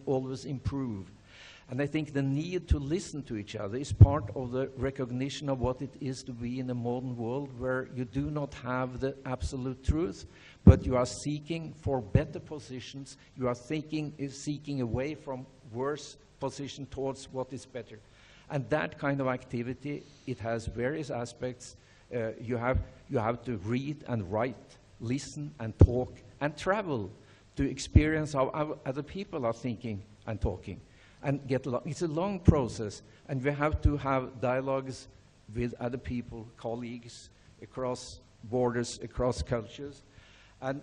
always improve. And I think the need to listen to each other is part of the recognition of what it is to be in a modern world where you do not have the absolute truth, but you are seeking for better positions. You are seeking away from worse position towards what is better. And that kind of activity, it has various aspects. You have to read and write, listen and talk, and travel to experience how other people are thinking and talking. And get along. It's a long process, and we have to have dialogues with other people, colleagues, across borders, across cultures. And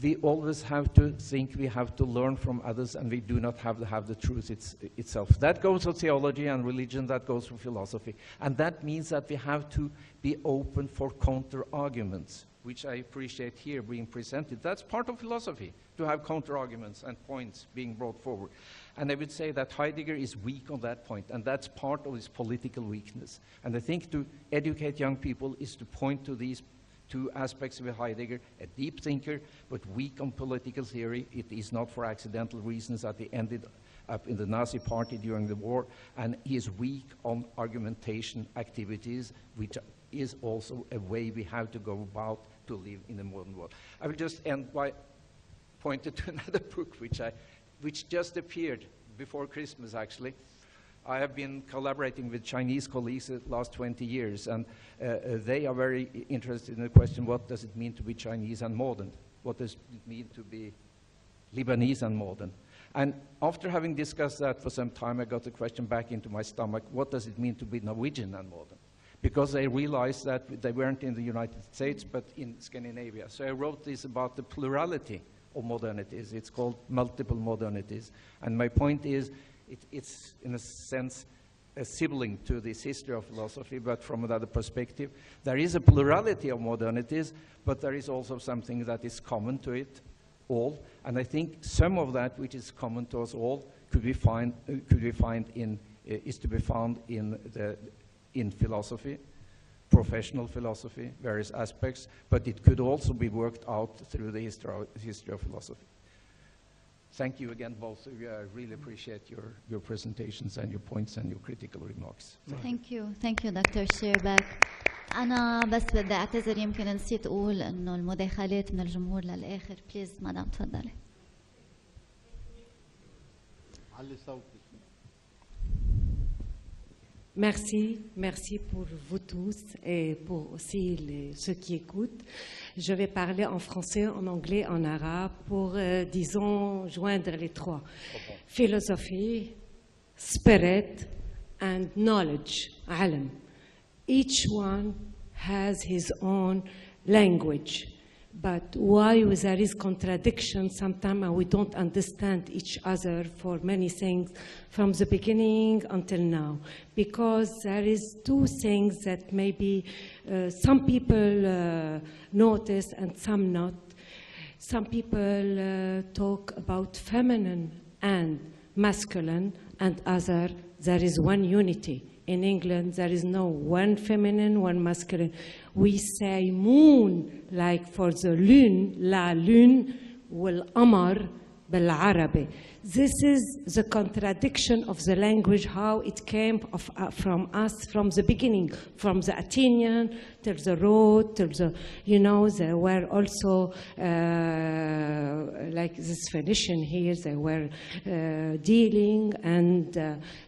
we always have to think we have to learn from others, and we do not have to have the truth itself. That goes for theology and religion, that goes for philosophy. And that means that we have to be open for counter-arguments, which I appreciate here being presented. That's part of philosophy, to have counter-arguments and points being brought forward. And I would say that Heidegger is weak on that point, and that's part of his political weakness. And I think to educate young people is to point to these two aspects of Heidegger: a deep thinker, but weak on political theory. It is not for accidental reasons that he ended up in the Nazi Party during the war, and he is weak on argumentation activities, which is also a way we have to go about to live in the modern world. I will just end by pointing to another book which just appeared before Christmas, actually. I have been collaborating with Chinese colleagues the last 20 years, and they are very interested in the question, what does it mean to be Chinese and modern? What does it mean to be Lebanese and modern? And after having discussed that for some time, I got the question back into my stomach, what does it mean to be Norwegian and modern? Because they realized that they weren't in the United States, but in Scandinavia. So I wrote this about the plurality of modernities. It's called Multiple Modernities. And my point is, it's in a sense a sibling to this history of philosophy, but from another perspective. There is a plurality of modernities, but there is also something that is common to it all. And I think some of that which is common to us all is to be found in philosophy, professional philosophy, various aspects, but it could also be worked out through the history of philosophy. Thank you again, both of you. I really appreciate your presentations and your points and your critical remarks. Thank you, Dr. Scherbak. أنا بس بدي أعتذر، يمكن نسيت أقول إنه المداخلات من الجمهور للآخر. بليز مدام تفضلي. علي صوتك. Merci pour vous tous et pour aussi ceux qui écoutent. Je vais parler en français, en anglais, en arabe pour, disons, joindre les trois. Philosophie, spirit, and knowledge, علم. Each one has his own language. But why there is contradiction, sometimes we don't understand each other for many things from the beginning until now. Because there is two things that maybe some people notice and some not. Some people talk about feminine and masculine, and other, there is one unity. In England, there is no one feminine, one masculine. We say moon, like for the lune, la lune, wal-qamar bil-Arabi. This is the contradiction of the language, how it came from us from the beginning, from the Athenian till the road, till the, they were also, like this Phoenician here, they were dealing and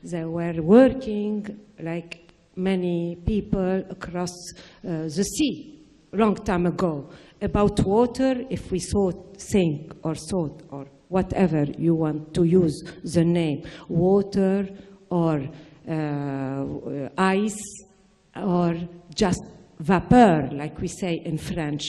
they were working like many people across the sea, long time ago. About water, if we think or thought or whatever you want to use the name, water or ice or just vapor, like we say in French,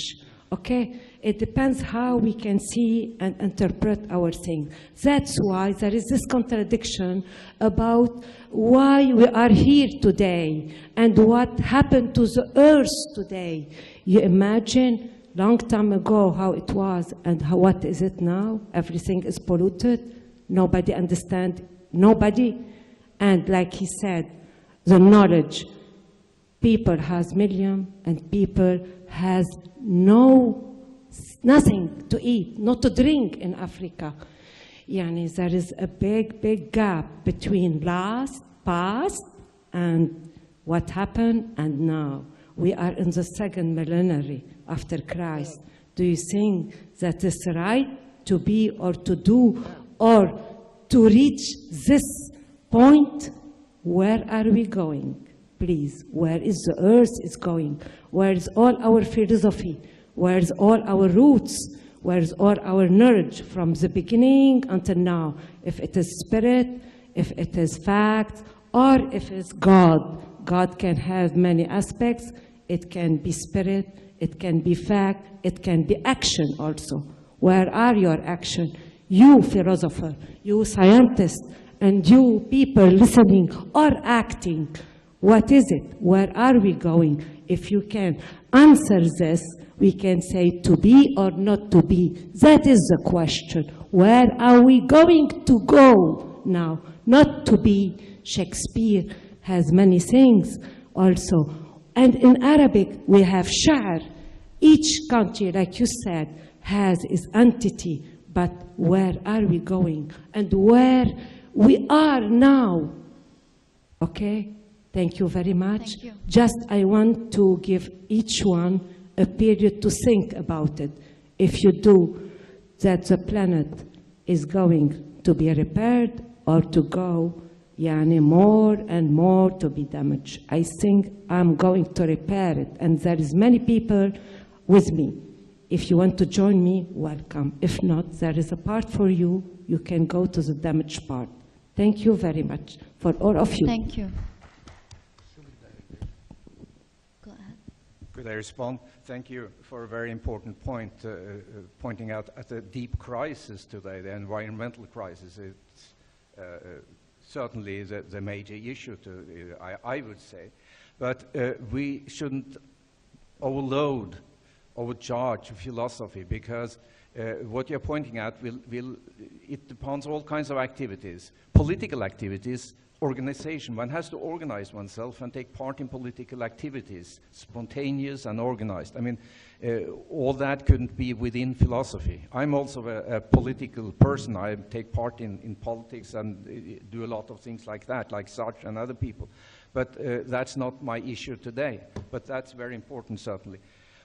okay? It depends how we can see and interpret our things. That's why there is this contradiction about why we are here today and what happened to the earth today. You imagine long time ago how it was and what is it now? Everything is polluted. Nobody understands. Nobody. And like he said, the knowledge. People has million and people has nothing to eat, not to drink in Africa. يعني there is a big gap between past and what happened and now. We are in the second millenary after Christ. Do you think that it's right to be or to do or to reach this point? Where are we going? Please, where is the earth is going? Where is all our philosophy? Where is all our roots? Where is all our knowledge from the beginning until now? If it is spirit, if it is fact, or if it's God. God can have many aspects. It can be spirit, it can be fact, it can be action also. Where are your action? You philosopher, you scientist, and you people listening or acting. What is it? Where are we going? If you can answer this, we can say to be or not to be. That is the question. Where are we going to go now? Not to be. Shakespeare has many things also. And in Arabic, we have sha'r. Each country, like you said, has its entity. But where are we going? And where we are now. Okay? Thank you very much. Thank you. Just I want to give each one a period to think about it. If you do, that the planet is going to be repaired or to go يعني more and more to be damaged. I think I'm going to repair it, and there is many people with me. If you want to join me, welcome. If not, there is a part for you. You can go to the damaged part. Thank you very much for all of you. Thank you. Go ahead. Could I respond? Thank you for a very important point, pointing out at the deep crisis today, the environmental crisis. It's certainly the major issue, I would say. But we shouldn't overcharge philosophy, because what you're pointing at it depends on all kinds of activities, political activities, organization. One has to organize oneself and take part in political activities, spontaneous and organized. I mean, all that couldn't be within philosophy. I'm also a political person. I take part in politics and do a lot of things like that, like Sarge and other people. But that's not my issue today. But that's very important, certainly.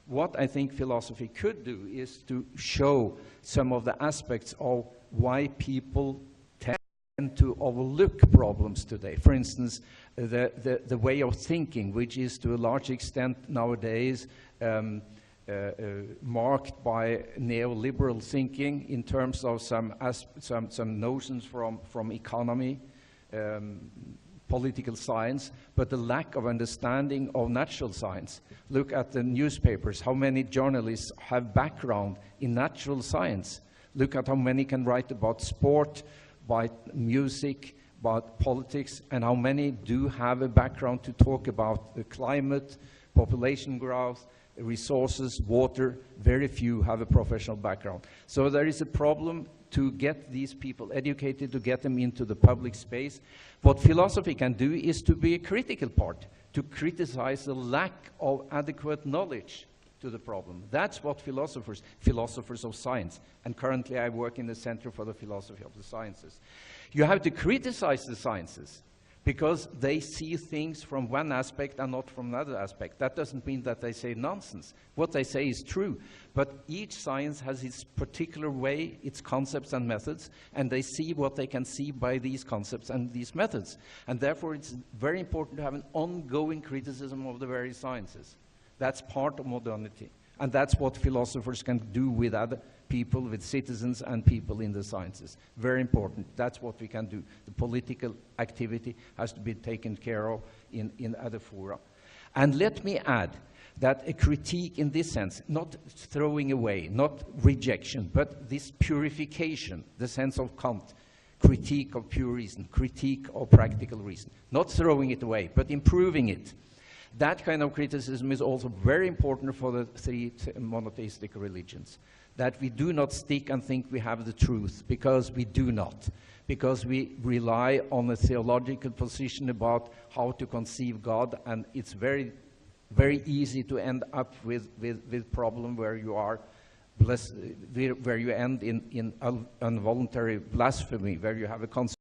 What I think philosophy could do is to show some of the aspects of why people tend to overlook problems today. For instance, the way of thinking, which is to a large extent nowadays marked by neoliberal thinking in terms of some notions from economy, political science, but the lack of understanding of natural science. Look at the newspapers, how many journalists have background in natural science. Look at how many can write about sport, about music, about politics, and how many do have a background to talk about the climate, population growth, resources, water. Very few have a professional background. So there is a problem to get these people educated, to get them into the public space. What philosophy can do is to be a critical part, to criticize the lack of adequate knowledge to the problem. That's what philosophers of science, and currently I work in the Center for the Philosophy of the Sciences. You have to criticize the sciences because they see things from one aspect and not from another aspect. That doesn't mean that they say nonsense. What they say is true, but each science has its particular way, its concepts and methods, and they see what they can see by these concepts and these methods. And therefore it's very important to have an ongoing criticism of the various sciences. That's part of modernity. And that's what philosophers can do with other people, with citizens and people in the sciences. Very important. That's what we can do. The political activity has to be taken care of in other fora. And let me add that a critique in this sense, not throwing away, not rejection, but this purification, the sense of Kant, critique of pure reason, critique of practical reason. Not throwing it away, but improving it. That kind of criticism is also very important for the three monotheistic religions. That we do not stick and think we have the truth, because we do not. Because we rely on a theological position about how to conceive God, and it's very, very easy to end up with problem where you are where you end in involuntary blasphemy, where you have a